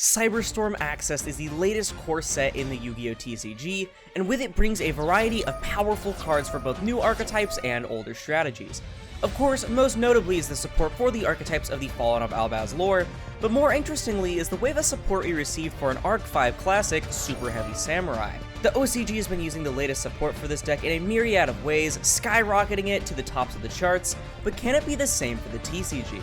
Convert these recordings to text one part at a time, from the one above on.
Cyberstorm Access is the latest core set in the Yu-Gi-Oh! TCG, and with it brings a variety of powerful cards for both new archetypes and older strategies. Of course, most notably is the support for the archetypes of the Fallen of Albaz lore, but more interestingly is the way the support we received for an Arc 5 classic, Superheavy Samurai. The OCG has been using the latest support for this deck in a myriad of ways, skyrocketing it to the tops of the charts, but can it be the same for the TCG?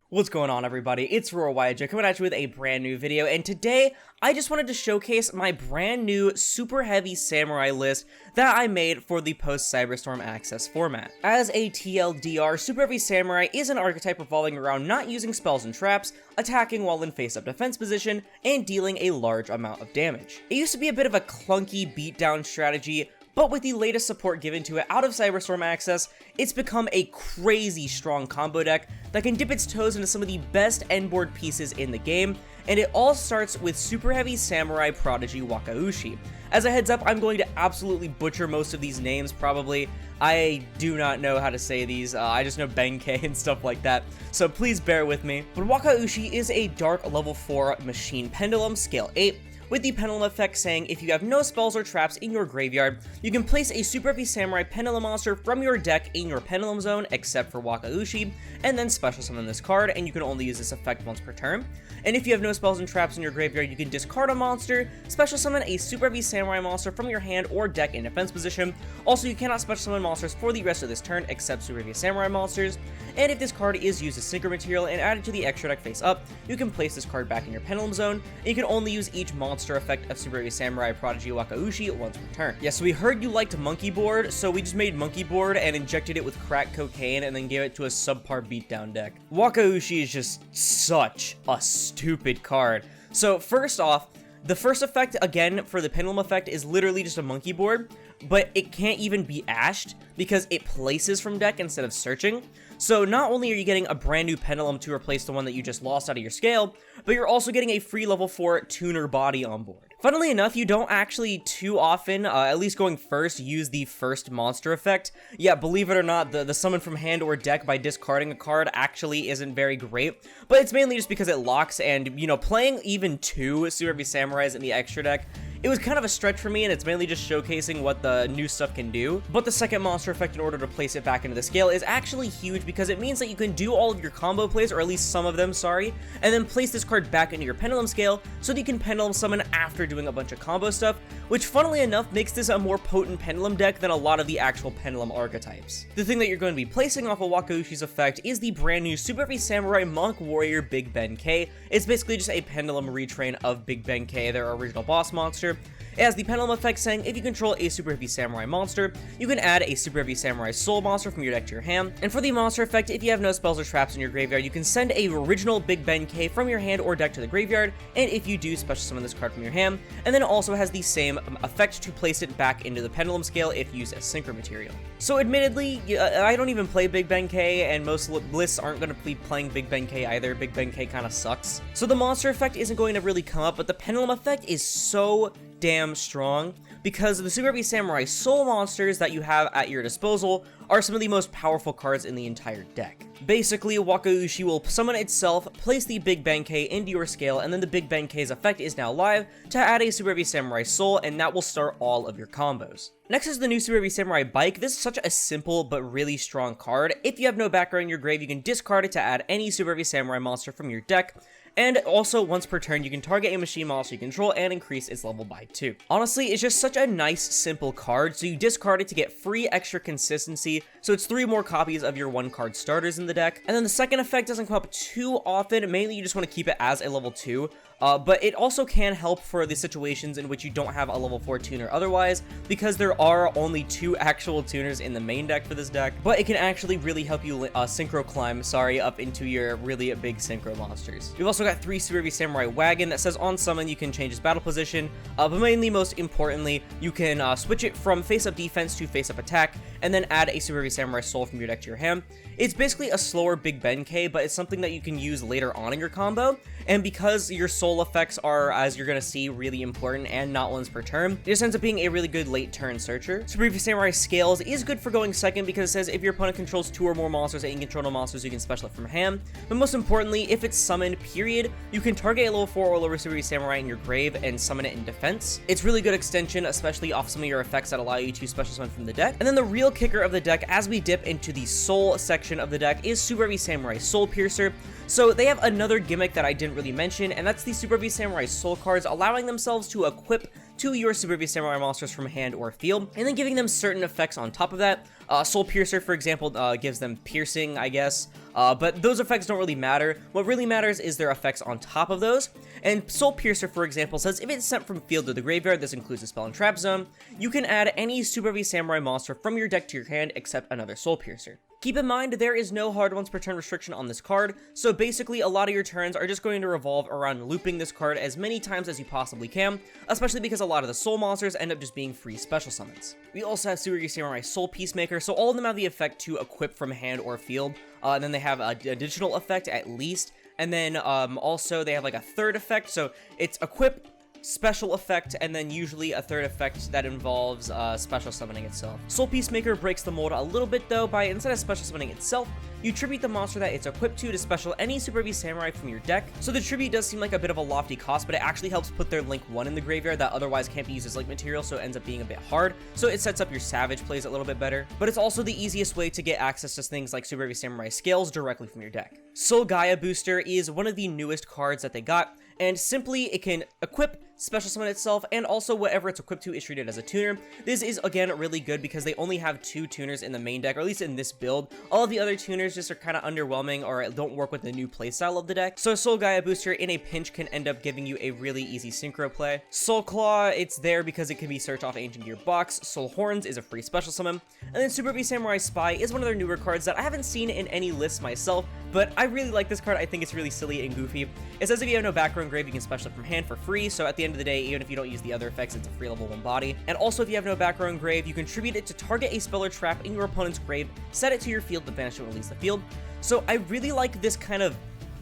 What's going on, everybody? It's RoarYJ coming at you with a brand new video, and today I just wanted to showcase my brand new Superheavy Samurai list that I made for the post-Cyberstorm Access format. As a TLDR, Superheavy Samurai is an archetype revolving around not using spells and traps, attacking while in face-up defense position, and dealing a large amount of damage. It used to be a bit of a clunky beatdown strategy, but with the latest support given to it out of Cyberstorm Access, it's become a crazy strong combo deck that can dip its toes into some of the best endboard pieces in the game, and it all starts with Superheavy Samurai Prodigy Wakaushi. As a heads up, I'm going to absolutely butcher most of these names, probably. I do not know how to say these, I just know Benkei and stuff like that, so please bear with me. But Wakaushi is a dark level 4 machine pendulum, scale 8, with the pendulum effect saying if you have no spells or traps in your graveyard, you can place a Superheavy Samurai pendulum monster from your deck in your pendulum zone, except for Wakaushi, and then special summon this card, and you can only use this effect once per turn. And if you have no spells and traps in your graveyard, you can discard a monster, special summon a Superheavy Samurai monster from your hand or deck in defense position. Also, you cannot special summon monsters for the rest of this turn except Superheavy Samurai monsters. And if this card is used as Synchro material and added to the extra deck face up, you can place this card back in your pendulum zone, and you can only use each monster effect of Superheavy Samurai Prodigy Wakaushi once per turn. Yeah, so we heard you liked Monkey Board, so we just made Monkey Board and injected it with crack cocaine and then gave it to a subpar beatdown deck. Wakaushi is just such a stupid card. So first off, the first effect, again, for the pendulum effect is literally just a Monkey Board, but it can't even be ashed because it places from deck instead of searching. So not only are you getting a brand new pendulum to replace the one that you just lost out of your scale, but you're also getting a free level 4 tuner body on board. Funnily enough, you don't actually too often, at least going first, use the first monster effect. Yeah, believe it or not, the summon from hand or deck by discarding a card actually isn't very great, but it's mainly just because it locks, and, you know, playing even 2 Superheavy Samurais in the extra deck, it was kind of a stretch for me, and it's mainly just showcasing what the new stuff can do. But the second monster effect in order to place it back into the scale is actually huge because it means that you can do all of your combo plays, or at least some of them, sorry, and then place this card back into your pendulum scale so that you can pendulum summon after doing a bunch of combo stuff, which funnily enough makes this a more potent pendulum deck than a lot of the actual pendulum archetypes. The thing that you're going to be placing off of Wakaushi's effect is the brand new Superheavy Samurai Monk Warrior Big Benkei. It's basically just a pendulum retrain of Big Benkei, their original boss monster. It has the pendulum effect saying if you control a Superheavy Samurai monster, you can add a Superheavy Samurai Soul monster from your deck to your hand. And for the monster effect, if you have no spells or traps in your graveyard, you can send a original Big Benkei from your hand or deck to the graveyard, and if you do, special summon this card from your hand. And then it also has the same effect to place it back into the pendulum scale if used as Synchro material. So admittedly, I don't even play Big Benkei, and most lists aren't going to be playing Big Benkei either. Big Benkei kind of sucks. So the monster effect isn't going to really come up, but the pendulum effect is so damn strong because the Superheavy Samurai Soul monsters that you have at your disposal are some of the most powerful cards in the entire deck. Basically, Wakaushi will summon itself, place the Big Benkei into your scale, and then the Big Benkei's effect is now live to add a Superheavy Samurai Soul, and that will start all of your combos. Next is the new Superheavy Samurai Bike. This is such a simple but really strong card. If you have no background in your grave, you can discard it to add any Superheavy Samurai monster from your deck. And also, once per turn, you can target a machine monster you control and increase its level by 2. Honestly, it's just such a nice, simple card, so you discard it to get free extra consistency, so it's 3 more copies of your 1-card starters in the deck. And then the second effect doesn't come up too often, mainly you just want to keep it as a level 2. But it also can help for the situations in which you don't have a level 4 tuner otherwise, because there are only 2 actual tuners in the main deck for this deck, but it can actually really help you synchro climb, up into your really big synchro monsters. We've also got 3 Superheavy Samurai Wagon that says on summon you can change its battle position, but mainly, most importantly, you can switch it from face-up defense to face-up attack, and then add a Superheavy Samurai Soul from your deck to your hand. It's basically a slower Big Benkei, but it's something that you can use later on in your combo, and because your Soul soul effects are, as you're gonna see, really important and not once per turn. It just ends up being a really good late turn searcher. Superheavy Samurai Scales is good for going second because it says if your opponent controls 2 or more monsters and you control no monsters, you can special it from hand. But most importantly, if it's summoned, period, you can target a level 4 or lower Superheavy Samurai in your grave and summon it in defense. It's really good extension, especially off some of your effects that allow you to special summon from the deck. And then the real kicker of the deck, as we dip into the soul section of the deck, is Superheavy Samurai Soul Piercer. So they have another gimmick that I didn't really mention, and that's the Superheavy Samurai Soul cards, allowing themselves to equip to your Superheavy Samurai monsters from hand or field, and then giving them certain effects on top of that. Soul Piercer, for example, gives them piercing, I guess, but those effects don't really matter. What really matters is their effects on top of those, and Soul Piercer, for example, says if it's sent from field to the graveyard, this includes a spell and trap zone, you can add any Superheavy Samurai monster from your deck to your hand except another Soul Piercer. Keep in mind, there is no hard once per turn restriction on this card, so basically a lot of your turns are just going to revolve around looping this card as many times as you possibly can, especially because a lot of the soul monsters end up just being free special summons. We also have Superheavy Samurai Soul Peacemaker, so all of them have the effect to equip from hand or field, and then they have an additional effect at least, and then also they have like a third effect, so it's equip, special effect, and then usually a third effect that involves special summoning itself. Soul Peacemaker breaks the mold a little bit though by, instead of special summoning itself, you tribute the monster that it's equipped to special any Superheavy Samurai from your deck. So the tribute does seem like a bit of a lofty cost, but it actually helps put their Link 1 in the graveyard that otherwise can't be used as Link material, so it ends up being a bit hard. So it sets up your Savage plays a little bit better, but it's also the easiest way to get access to things like Superheavy Samurai Scales directly from your deck. Soul Gaia Booster is one of the newest cards that they got, and simply it can equip, special summon itself, and also whatever it's equipped to is treated as a tuner. This is again really good because they only have 2 tuners in the main deck, or at least in this build. All of the other tuners just are kind of underwhelming or don't work with the new playstyle of the deck. So Soul Gaia Booster in a pinch can end up giving you a really easy synchro play. Soul Claw, it's there because it can be searched off Ancient Gear box. Soul Horns is a free special summon. And then Superheavy Samurai Spy is one of their newer cards that I haven't seen in any lists myself, but I really like this card. I think it's really silly and goofy. It says if you have no back row in grave, you can special it from hand for free, so at the end of the day, even if you don't use the other effects, it's a free level 1 body. And also, if you have no back row in grave, you can tribute it to target a spell or trap in your opponent's grave, set it to your field, to banish it and release the field. So I really like this kind of,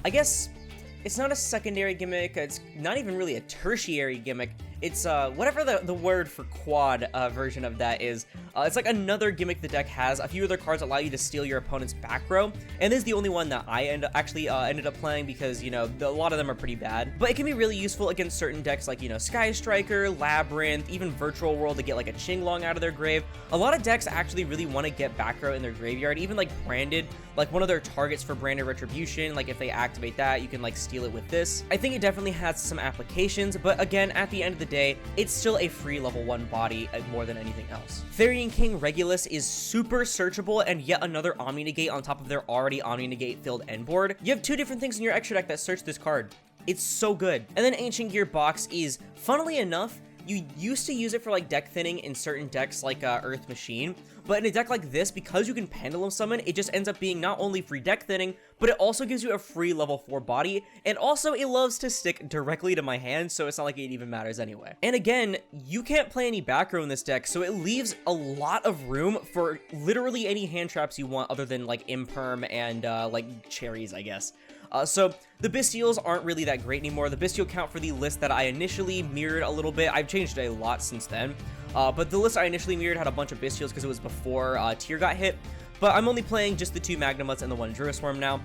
I guess, it's not a secondary gimmick, it's not even really a tertiary gimmick. It's whatever the word for quad version of that is. It's like another gimmick the deck has. A few other cards allow you to steal your opponent's back row, and this is the only one that I ended up playing because, you know, a lot of them are pretty bad. But it can be really useful against certain decks like, you know, Sky Striker, Labyrinth, even Virtual World to get like a Qinglong out of their grave. A lot of decks actually really want to get back row in their graveyard, even like Branded, like one of their targets for Branded Retribution. Like if they activate that, you can like steal it with this. I think it definitely has some applications, but again, at the end of the day, it's still a free level 1 body more than anything else. Therian King Regulus is super searchable and yet another Omni Negate on top of their already Omni Negate filled end board. You have 2 different things in your extra deck that search this card. It's so good. And then Ancient Gear Box is, funnily enough, you used to use it for like deck thinning in certain decks like Earth Machine, but in a deck like this, because you can Pendulum Summon, it just ends up being not only free deck thinning, but it also gives you a free level 4 body, and also it loves to stick directly to my hand, so it's not like it even matters anyway. And again, you can't play any back row in this deck, so it leaves a lot of room for literally any hand traps you want other than like Imperm and like cherries, I guess. So the Bestials aren't really that great anymore. The Bestial count for the list that I initially mirrored a little bit, I've changed a lot since then. But the list I initially mirrored had a bunch of Bestials because it was before Tier got hit. But I'm only playing just the 2 Magnamuts and the 1 Druiswarm now.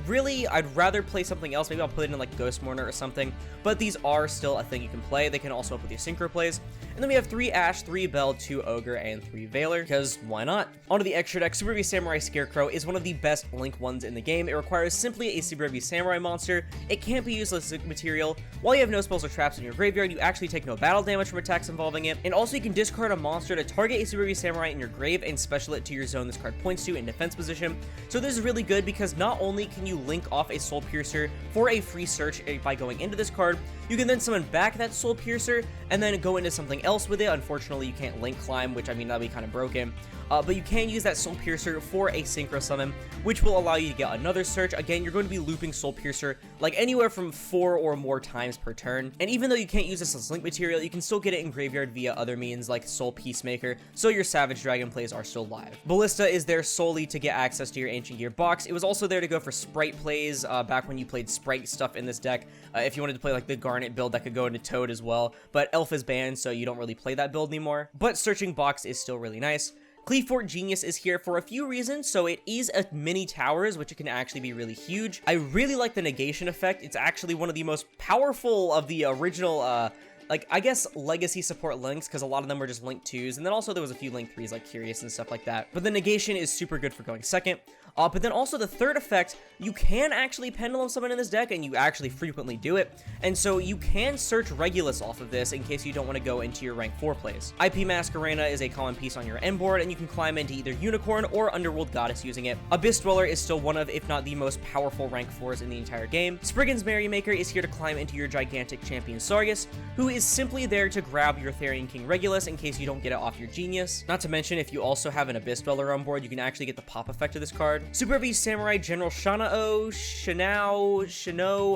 Really, I'd rather play something else. Maybe I'll put it in like Ghost Mourner or something. But these are still a thing you can play. They can also help with your Synchro plays. And then we have 3 Ash, 3 Bell, 2 Ogre, and 3 Veiler, because why not? Onto the extra deck, Superheavy Samurai Scarecrow is one of the best Link ones in the game. It requires simply a Superheavy Samurai monster. It can't be used as material. While you have no spells or traps in your graveyard, you actually take no battle damage from attacks involving it. And also you can discard a monster to target a Superheavy Samurai in your grave and special it to your zone this card points to in defense position. So this is really good because not only can you link off a Soul Piercer for a free search by going into this card, you can then summon back that Soul Piercer and then go into something else with it. Unfortunately, you can't Link Climb, which I mean, that'd be kind of broken. But you can use that Soul Piercer for a Synchro summon, which will allow you to get another search. Again, you're going to be looping Soul Piercer like anywhere from 4 or more times per turn. And even though you can't use this as Link material, you can still get it in graveyard via other means like Soul Peacemaker, so your Savage Dragon plays are still live. Ballista is there there solely to get access to your Ancient Gear box. It was also there to go for sprite plays back when you played sprite stuff in this deck. If you wanted to play like the Garnet build, that could go into Toad as well, but Elf is banned, so you don't really play that build anymore. But Searching Box is still really nice. Cleavefort Genius is here for a few reasons. So it is a mini towers, which it can actually be really huge. I really like the negation effect. It's actually one of the most powerful of the original like, I guess, legacy support links, because a lot of them were just link 2s, and then also there was a few link 3s, like Curious and stuff like that. But the negation is super good for going second. But then also the third effect, you can actually Pendulum Summon in this deck, and you actually frequently do it. And so you can search Regulus off of this in case you don't want to go into your rank 4 plays. IP Masquerena is a common piece on your end board, and you can climb into either Unicorn or Underworld Goddess using it. Abyss Dweller is still one of, if not the most powerful rank 4s in the entire game. Spriggan's Merrymaker is here to climb into your gigantic champion Sargus, who is simply there to grab your Therian King Regulus in case you don't get it off your Genius. Not to mention, if you also have an Abyss Dweller on board, you can actually get the pop effect of this card. Superheavy Samurai General Shanao,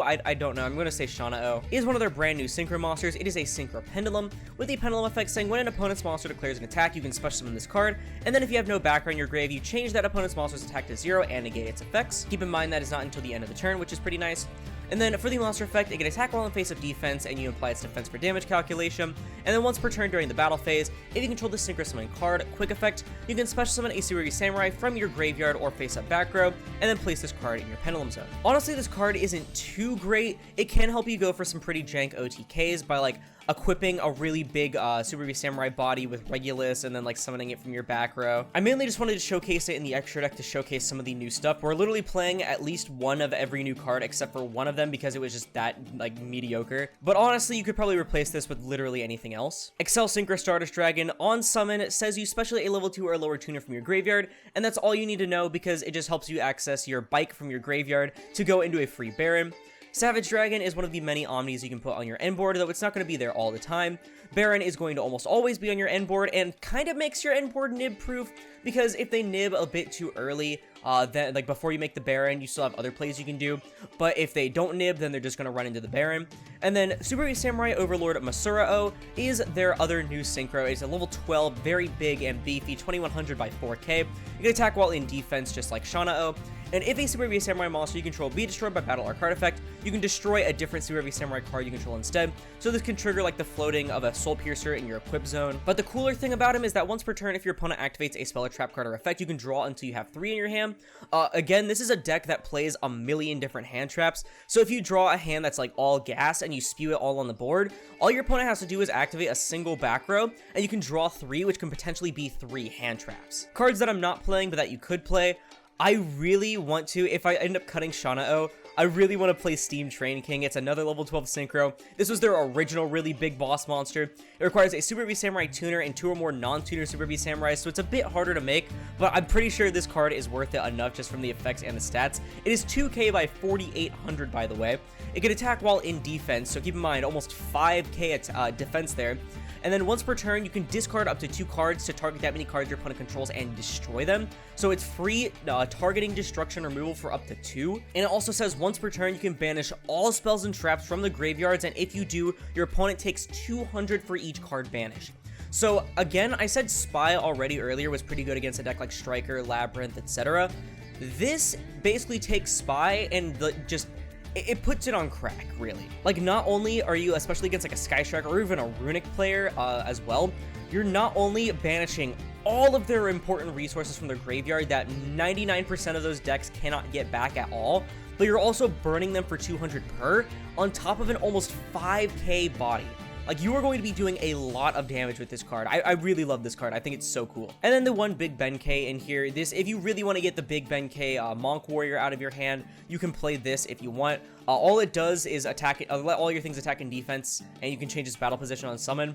I don't know, I'm going to say Shanao, is one of their brand new Synchro monsters. It is a Synchro Pendulum, with the Pendulum effect saying when an opponent's monster declares an attack, you can special summon this card, and then if you have no backer in your grave, you change that opponent's monster's attack to 0 and negate its effects. Keep in mind that is not until the end of the turn, which is pretty nice. And then for the monster effect, it can attack while in face of defense, and you apply its defense for damage calculation. And then once per turn during the battle phase, if you control the Synchro Summon card, quick effect, you can special summon a Superheavy Samurai from your graveyard or face up back row, and then place this card in your Pendulum Zone. Honestly, this card isn't too great. It can help you go for some pretty jank OTKs by like equipping a really big Superheavy Samurai body with Regulus and then like summoning it from your back row. I mainly just wanted to showcase it in the extra deck to showcase some of the new stuff. We're literally playing at least one of every new card except for one of them because it was just that like mediocre. But honestly, you could probably replace this with literally anything else. Excel Synchro Stardust Dragon on summon says you specially a level 2 or lower tuner from your graveyard, and that's all you need to know because it just helps you access your bike from your graveyard to go into a free Baron. Savage Dragon is one of the many Omnis you can put on your end board, though it's not going to be there all the time. Baron is going to almost always be on your end board and kind of makes your end board nib proof because if they nib a bit too early, then like before you make the Baron, you still have other plays you can do. But if they don't nib, then they're just going to run into the Baron. And then Superheavy Samurai Overlord Masurao is their other new Synchro. It's a level 12, very big and beefy, 2100 by 4k. You can attack while in defense just like Shanao. And if a Superheavy Samurai monster you control be destroyed by Battle Arc artifact, you can destroy a different Superheavy Samurai card you control instead. So this can trigger like the floating of a Soul Piercer in your equip zone. But the cooler thing about him is that once per turn, if your opponent activates a spell or trap card or effect, you can draw until you have 3 in your hand. Again, this is a deck that plays a million different hand traps. So if you draw a hand that's like all gas and you spew it all on the board, all your opponent has to do is activate a single back row, and you can draw 3, which can potentially be 3 hand traps. Cards that I'm not playing, but that you could play. I really want to, if I end up cutting Shanao, I really want to play Steam Train King. It's another level 12 Synchro. This was their original really big boss monster. It requires a Superheavy Samurai tuner and 2 or more non-tuner Superheavy Samurai, so it's a bit harder to make, but I'm pretty sure this card is worth it enough just from the effects and the stats. It is 2k by 4800, by the way. It can attack while in defense, so keep in mind, almost 5k defense there. And then once per turn, you can discard up to 2 cards to target that many cards your opponent controls and destroy them. So it's free targeting, destruction, removal for up to 2. And it also says once per turn, you can banish all spells and traps from the graveyards. And if you do, your opponent takes 200 for each card banished. So again, I said Spy already earlier was pretty good against a deck like Striker, Labyrinth, etc. This basically takes Spy and it puts it on crack, really. Like, not only are you, especially against like a Sky Striker or even a Runic player as well, you're not only banishing all of their important resources from their graveyard that 99% of those decks cannot get back at all, but you're also burning them for 200 per, on top of an almost 5k body. Like, you are going to be doing a lot of damage with this card. I really love this card. I think it's so cool. And then the one Big Benkei in here. If you really want to get the Big Benkei Monk Warrior out of your hand, you can play this if you want. All it does is attack it, let all your things attack in defense, and you can change its battle position on summon.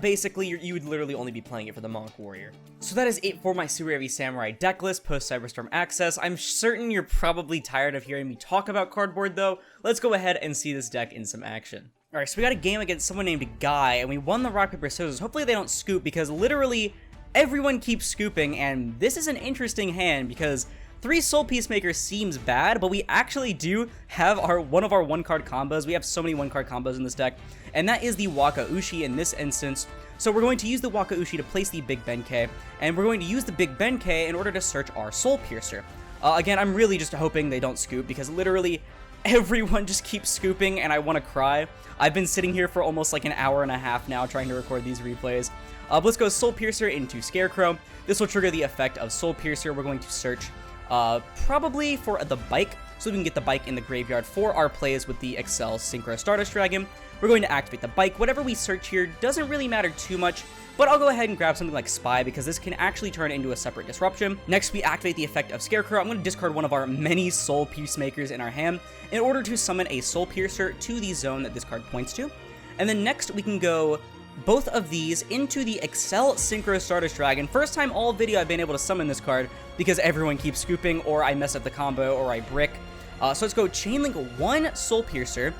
Basically, you would literally only be playing it for the Monk Warrior. So that is it for my Superheavy Samurai deck list post Cyberstorm Access. I'm certain you're probably tired of hearing me talk about cardboard though. Let's go ahead and see this deck in some action. Alright, so we got a game against someone named Guy, and we won the rock, paper, scissors. Hopefully they don't scoop, because literally everyone keeps scooping, and this is an interesting hand, because 3 Soul Peacemaker seems bad, but we actually do have one of our 1-card combos. We have so many 1-card combos in this deck, and that is the Waka Ushi in this instance. So we're going to use the Wakaushi to place the Big Benkei, and we're going to use the Big Benkei in order to search our Soul Piercer. Again, I'm really just hoping they don't scoop, because literally everyone just keeps scooping and I want to cry. I've been sitting here for almost like an hour and a half now trying to record these replays. Let's go Soul Piercer into Scarecrow. This will trigger the effect of Soul Piercer. We're going to search probably for the bike, so we can get the bike in the graveyard for our plays with the Excel Synchro Stardust Dragon. We're going to activate the bike. Whatever we search here doesn't really matter too much, but I'll go ahead and grab something like Spy, because this can actually turn into a separate disruption. Next, we activate the effect of Scarecrow. I'm going to discard one of our many Soul Peacemakers in our hand in order to summon a Soul Piercer to the zone that this card points to. And then next, we can go both of these into the Excel Synchro Stardust Dragon. First time all video I've been able to summon this card, because everyone keeps scooping, or I mess up the combo, or I brick. So let's go Chainlink 1 Soul Piercer,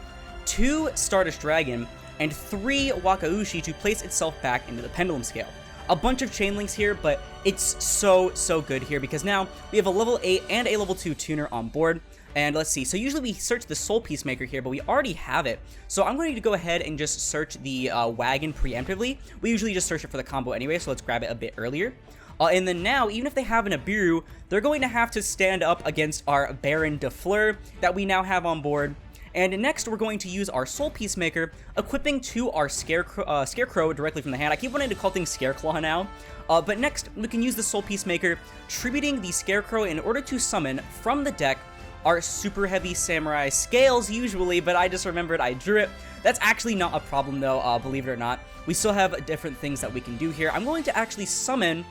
2 Stardust Dragon, and 3 Wakaushi to place itself back into the Pendulum Scale. A bunch of chain links here, but it's so good here, because now we have a level 8 and a level 2 tuner on board. And let's see, so usually we search the Soul Peacemaker here, but we already have it. So I'm going to go ahead and just search the wagon preemptively. We usually just search it for the combo anyway, so let's grab it a bit earlier. And then now, even if they have an Abiru, they're going to have to stand up against our Baron de Fleur that we now have on board. And next, we're going to use our Soul Peacemaker, equipping to our Scarecrow directly from the hand. I keep wanting to call things Scareclaw now. But next, we can use the Soul Peacemaker, tributing the Scarecrow in order to summon from the deck our Superheavy Samurai Scales usually, but I just remembered I drew it. That's actually not a problem though, believe it or not. We still have different things that we can do here. I'm going to actually summon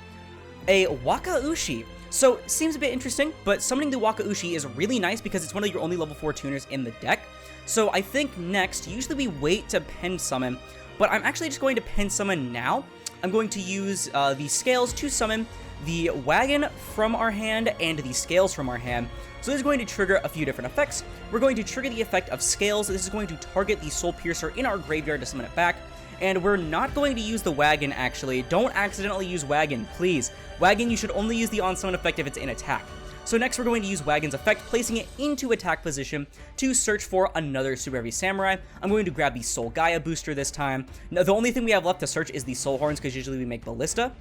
a Wakaushi. So, seems a bit interesting, but summoning the Wakaushi is really nice because it's one of your only level 4 tuners in the deck. So I think next, usually we wait to pen summon, but I'm actually just going to pen summon now. I'm going to use the Scales to summon the Wagon from our hand and the Scales from our hand. So this is going to trigger a few different effects. We're going to trigger the effect of Scales. This is going to target the Soul Piercer in our graveyard to summon it back. And we're not going to use the Wagon, actually. Don't accidentally use Wagon, please. Wagon, you should only use the on-summon effect if it's in attack. So next we're going to use Wagon's effect, placing it into attack position to search for another Super Heavy Samurai. I'm going to grab the Soul Gaia booster this time. Now, the only thing we have left to search is the Soul Horns, because usually we make Ballista.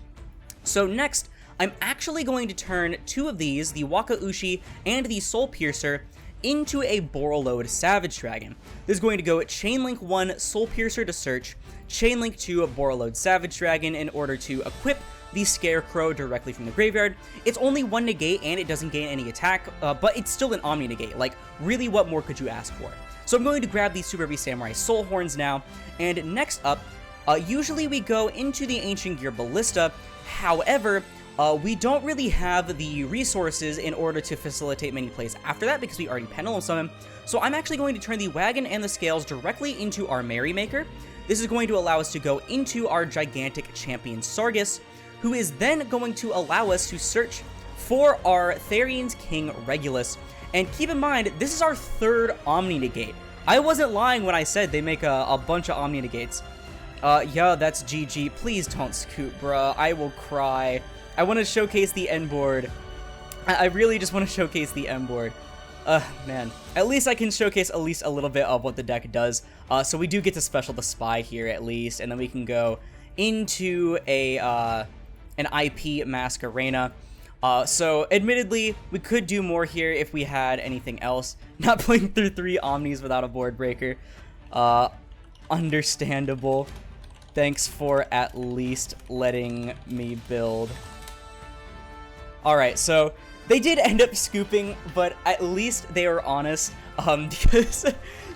So next, I'm actually going to turn 2 of these, the Wakaushi and the Soul Piercer, into a Borreload Savage Dragon. This is going to go Chainlink 1 Soul Piercer to search, Chainlink 2 Borreload Savage Dragon in order to equip the Scarecrow directly from the graveyard. It's only 1 negate and it doesn't gain any attack, but it's still an Omni negate. Like, really, what more could you ask for? So I'm going to grab the Super Heavy Samurai Soul Horns now, and next up, usually we go into the Ancient Gear Ballista. However, we don't really have the resources in order to facilitate many plays after that because we already Pendulum Summon. So I'm actually going to turn the Wagon and the Scales directly into our Merrymaker. This is going to allow us to go into our gigantic champion Sargus, who is then going to allow us to search for our Therian's King Regulus. And keep in mind, this is our 3rd Omni Negate. I wasn't lying when I said they make a bunch of Omni Negates. Yeah, that's GG. Please don't scoop, bruh. I will cry. I want to showcase the end board. I really just want to showcase the end board. Man. At least I can showcase at least a little bit of what the deck does. So we do get to special the Spy here at least, and then we can go into an IP Masquerena. So admittedly, we could do more here if we had anything else. Not playing through 3 Omnis without a board breaker. Understandable. Thanks for at least letting me build. Alright, so they did end up scooping, but at least they were honest, because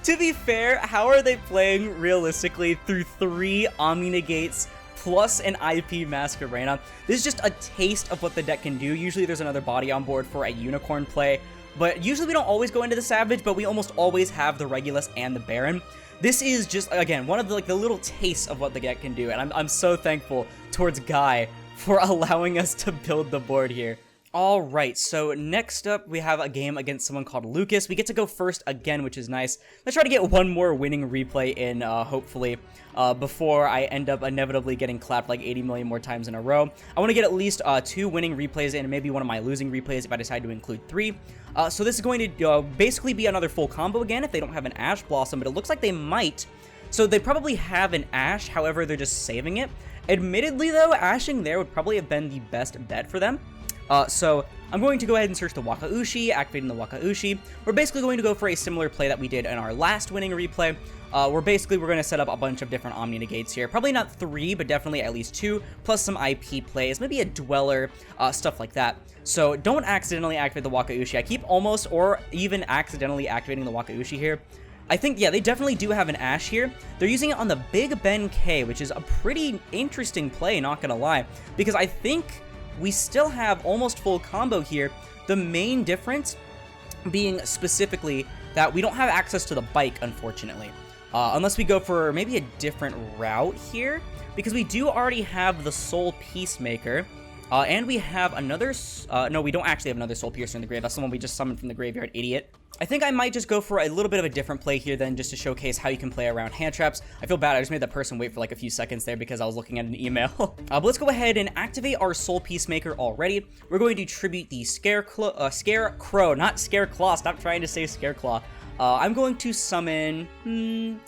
to be fair, how are they playing realistically through 3 Omni Negates plus an IP Masquerena? This is just a taste of what the deck can do. Usually there's another body on board for a Unicorn play, but usually we don't always go into the Savage, but we almost always have the Regulus and the Baron. This is just, again, one of the little tastes of what the deck can do, and I'm so thankful towards Guy for allowing us to build the board here. Alright, so next up we have a game against someone called Lucas. We get to go first again, which is nice. Let's try to get one more winning replay in, hopefully, before I end up inevitably getting clapped like 80 million more times in a row. I want to get at least 2 winning replays in, and maybe one of my losing replays if I decide to include 3. So this is going to basically be another full combo again if they don't have an Ash Blossom, but it looks like they might. So they probably have an Ash, however, they're just saving it. Admittedly, though, ashing there would probably have been the best bet for them. So I'm going to go ahead and search the Wakaushi, activating the Wakaushi. We're basically going to go for a similar play that we did in our last winning replay. We're going to set up a bunch of different Omni Negates here. Probably not 3, but definitely at least 2, plus some IP plays, maybe a Dweller, stuff like that. So don't accidentally activate the Wakaushi. I keep almost or even accidentally activating the Wakaushi here. I think, yeah, they definitely do have an Ash here. They're using it on the Big Ben K, which is a pretty interesting play, not gonna lie, because I think we still have almost full combo here. The main difference being specifically that we don't have access to the bike, unfortunately. Unless we go for maybe a different route here, because we do already have the Soul Peacemaker, and we have another, no, we don't actually have another Soul Piercer in the grave. That's the one we just summoned from the graveyard, idiot. I think I might just go for a little bit of a different play here then, just to showcase how you can play around hand traps. I feel bad, I just made that person wait for like a few seconds there because I was looking at an email. But let's go ahead and activate our Soul Peacemaker already. We're going to tribute the Scarecrow, not Scareclaw, stop trying to say Scareclaw. I'm going to summon,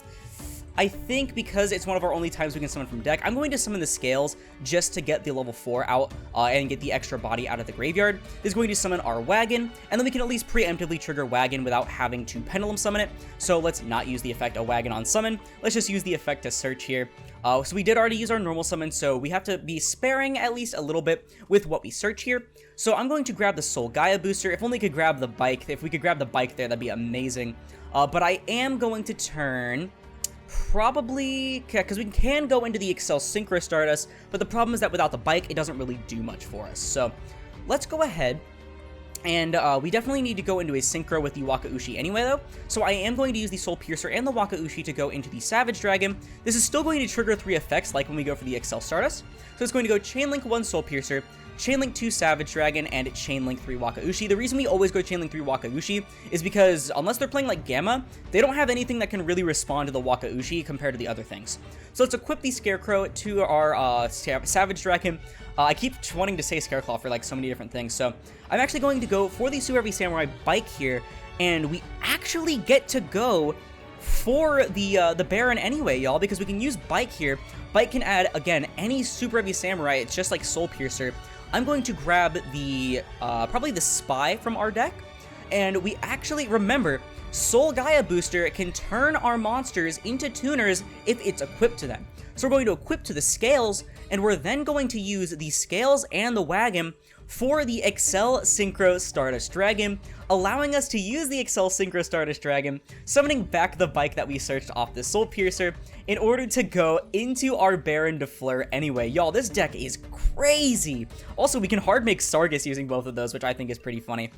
I think because it's one of our only times we can summon from deck, I'm going to summon the Scales just to get the level 4 out and get the extra body out of the graveyard. This is going to summon our Wagon, and then we can at least preemptively trigger Wagon without having to Pendulum summon it. So let's not use the effect of Wagon on summon. Let's just use the effect to search here. So we did already use our normal summon, so we have to be sparing at least a little bit with what we search here. So I'm going to grab the Soul Gaia booster. If only we could grab the bike. If we could grab the bike there, that'd be amazing. But I am going to turn... probably, because we can go into the Excel Synchro Stardust, but the problem is that without the bike, it doesn't really do much for us. So let's go ahead, and we definitely need to go into a Synchro with the Wakaushi anyway, though. So I am going to use the Soul Piercer and the Wakaushi to go into the Savage Dragon. This is still going to trigger 3 effects, like when we go for the Excel Stardust. So it's going to go Chainlink 1 Soul Piercer, Chainlink 2 Savage Dragon, and Chainlink 3 Wakaushi. The reason we always go Chainlink 3 Wakaushi is because unless they're playing like Gamma, they don't have anything that can really respond to the Wakaushi compared to the other things. So let's equip the Scarecrow to our Savage Dragon. I keep wanting to say Scareclaw for like so many different things, so I'm actually going to go for the Superheavy Samurai bike here, and we actually get to go for the Baron anyway, y'all, because we can use bike here. Bike can add, again, any Superheavy Samurai. It's just like Soul Piercer. I'm going to grab the, probably the Spy from our deck, and we actually, remember, Soul Gaia Booster can turn our monsters into tuners if it's equipped to them. So we're going to equip to the Scales, and we're then going to use the Scales and the Wagon for the Excel Synchro Stardust Dragon, allowing us to use the Excel Synchro Stardust Dragon, summoning back the bike that we searched off the Soul Piercer in order to go into our Baron de Fleur anyway. Y'all, this deck is crazy. Also, we can hard make Sargus using both of those, which I think is pretty funny.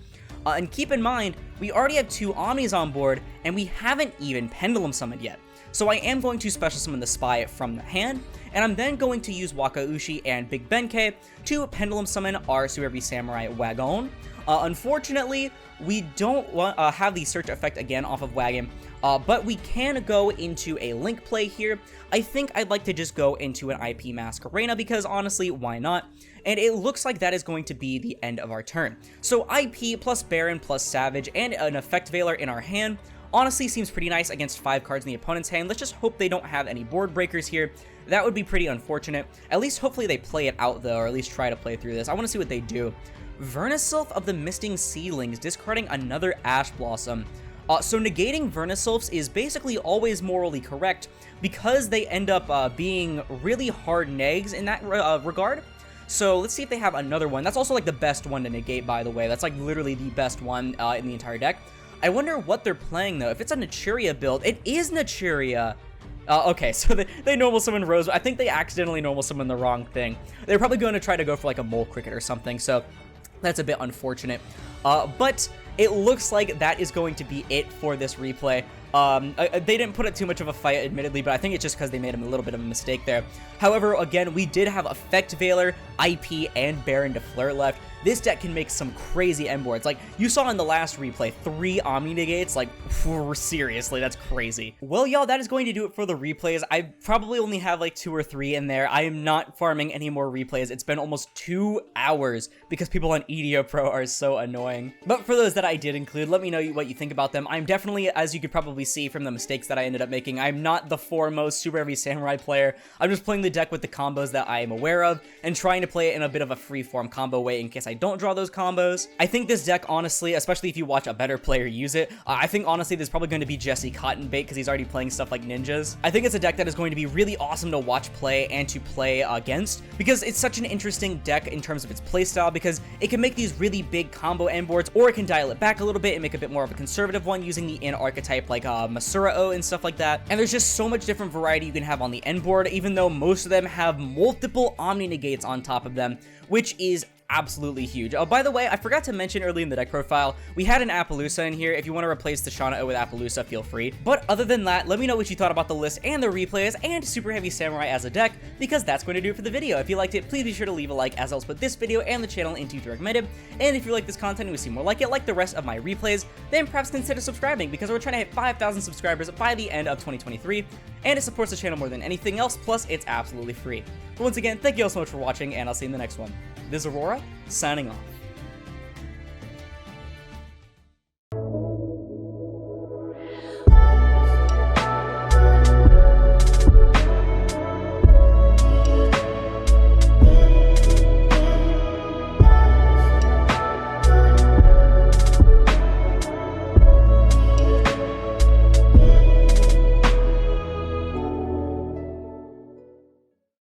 And keep in mind, we already have 2 Omnis on board, and we haven't even Pendulum summoned yet. So I am going to special summon the Spy from the hand, and I'm then going to use Wakaushi and Big Benkei to Pendulum summon our Superheavy Samurai Wagon. Unfortunately, we don't have the search effect again off of Wagon, but we can go into a Link play here. I think I'd like to just go into an IP Masquerena because honestly, why not? And it looks like that is going to be the end of our turn. So IP plus Baron plus Savage and an Effect Veiler in our hand honestly seems pretty nice against 5 cards in the opponent's hand. Let's just hope they don't have any board breakers here. That would be pretty unfortunate. At least hopefully they play it out though, or at least try to play through this. I want to see what they do. Vernisylph of the Misting Seedlings, discarding another Ash Blossom. So negating Vernisylphs is basically always morally correct because they end up being really hard negs in that regard. So let's see if they have another one. That's also like the best one to negate, by the way. That's like literally the best one in the entire deck. I wonder what they're playing though. If it's a Naturia build, it is Naturia. Okay, so they normal summon Rose. I think they accidentally normal summon the wrong thing. They're probably going to try to go for like a Mole Cricket or something, so that's a bit unfortunate. But it looks like that is going to be it for this replay. They didn't put up too much of a fight, admittedly, but I think it's just because they made a little bit of a mistake there. However, again, we did have Effect Veiler, IP, and Baron de Fleur left. This deck can make some crazy end boards. Like, you saw in the last replay, 3 Omni Negates. Like, seriously, that's crazy. Well, y'all, that is going to do it for the replays. I probably only have like 2 or 3 in there. I am not farming any more replays. It's been almost 2 hours because people on EDO Pro are so annoying. But for those that I did include, let me know what you think about them. I'm definitely, as you could probably probably see from the mistakes that I ended up making, I'm not the foremost Super Heavy Samurai player. I'm just playing the deck with the combos that I am aware of and trying to play it in a bit of a free-form combo way in case I don't draw those combos. I think this deck, honestly, especially if you watch a better player use it, I think honestly there's probably going to be Jesse Cotton Bait because he's already playing stuff like ninjas. I think it's a deck that is going to be really awesome to watch play and to play against because it's such an interesting deck in terms of its playstyle, because it can make these really big combo end boards, or it can dial it back a little bit and make a bit more of a conservative one using the in archetype like Masurao and stuff like that. And there's just so much different variety you can have on the end board, even though most of them have multiple Omni Negates on top of them, which is absolutely huge. Oh, by the way, I forgot to mention early in the deck profile, we had an Appaloosa in here. If you want to replace the Shana with Appaloosa, feel free. But other than that, let me know what you thought about the list and the replays and Super Heavy Samurai as a deck, because that's going to do it for the video. If you liked it, please be sure to leave a like, as I'll put this video and the channel into the recommended. And if you like this content and we see more like it, like the rest of my replays, then perhaps consider subscribing, because we're trying to hit 5,000 subscribers by the end of 2023, and it supports the channel more than anything else, plus it's absolutely free. But once again, thank you all so much for watching, and I'll see you in the next one. This is Aurora, signing off.